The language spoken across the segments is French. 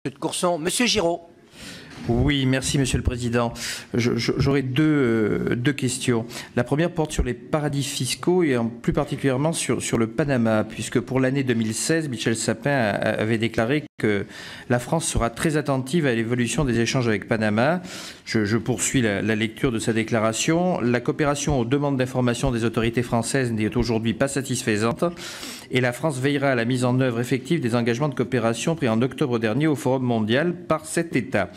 Monsieur de Courson, Monsieur Giraud. Oui, merci Monsieur le Président. J'aurais deux questions. La première porte sur les paradis fiscaux et plus particulièrement sur le Panama, puisque pour l'année 2016, Michel Sapin avait déclaré que la France sera très attentive à l'évolution des échanges avec Panama. Je poursuis la lecture de sa déclaration. La coopération aux demandes d'information des autorités françaises n'est aujourd'hui pas satisfaisante et la France veillera à la mise en œuvre effective des engagements de coopération pris en octobre dernier au Forum mondial par cet État.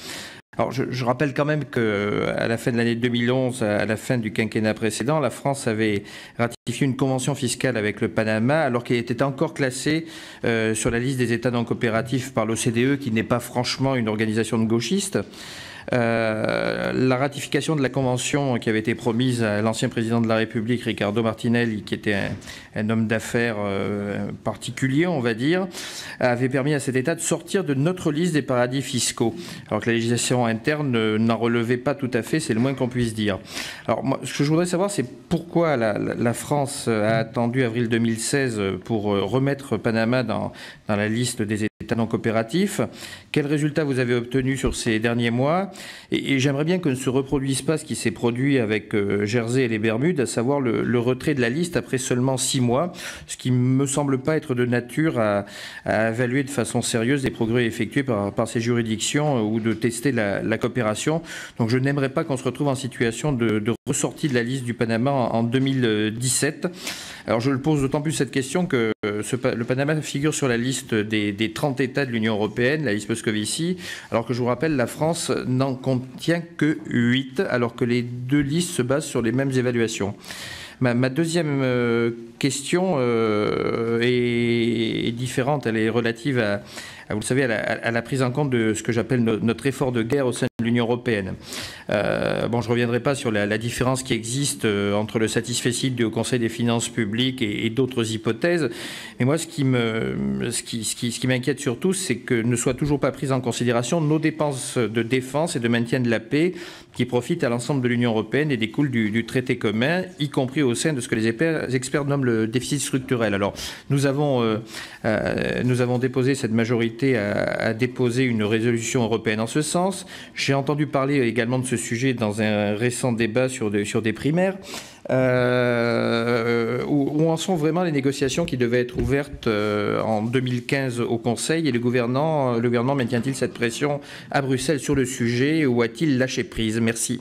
Alors, je rappelle quand même qu'à la fin de l'année 2011, à la fin du quinquennat précédent, la France avait ratifié une convention fiscale avec le Panama, alors qu'il était encore classé sur la liste des États non coopératifs par l'OCDE, qui n'est pas franchement une organisation de gauchistes. La ratification de la convention qui avait été promise à l'ancien président de la République, Ricardo Martinelli, qui était un homme d'affaires particulier, on va dire, avait permis à cet État de sortir de notre liste des paradis fiscaux, alors que la législation interne n'en relevait pas tout à fait, c'est le moins qu'on puisse dire. Alors moi, ce que je voudrais savoir, c'est pourquoi la France a attendu avril 2016 pour remettre Panama dans la liste des États non coopératifs. Quels résultats vous avez obtenus sur ces derniers mois? Et j'aimerais bien que ne se reproduise pas ce qui s'est produit avec Jersey et les Bermudes, à savoir le retrait de la liste après seulement 6 mois, ce qui ne me semble pas être de nature à évaluer de façon sérieuse les progrès effectués par ces juridictions ou de tester la coopération. Donc je n'aimerais pas qu'on se retrouve en situation de ressortie de la liste du Panama en 2017. Alors je le pose d'autant plus cette question que le Panama figure sur la liste des 30 États de l'Union européenne, la liste Moscovici, alors que je vous rappelle, la France n'en contient que 8, alors que les deux listes se basent sur les mêmes évaluations. Ma deuxième question est différente, elle est relative à vous le savez, à la prise en compte de ce que j'appelle notre effort de guerre au sein de l'Union européenne. Bon, je ne reviendrai pas sur la différence qui existe entre le satisfecit du Haut Conseil des finances publiques et d'autres hypothèses. Mais moi, ce qui m'inquiète surtout, c'est que ne soient toujours pas prises en considération nos dépenses de défense et de maintien de la paix qui profitent à l'ensemble de l'Union européenne et découlent du traité commun, y compris au sein de ce que les experts nomment le déficit structurel. Alors, nous avons déposé, cette majorité a déposé une résolution européenne en ce sens. J'ai entendu parler également de ce sujet dans un récent débat sur des primaires. Où en sont vraiment les négociations qui devaient être ouvertes en 2015 au Conseil, et le gouvernement maintient-il cette pression à Bruxelles sur le sujet ou a-t-il lâché prise? Merci.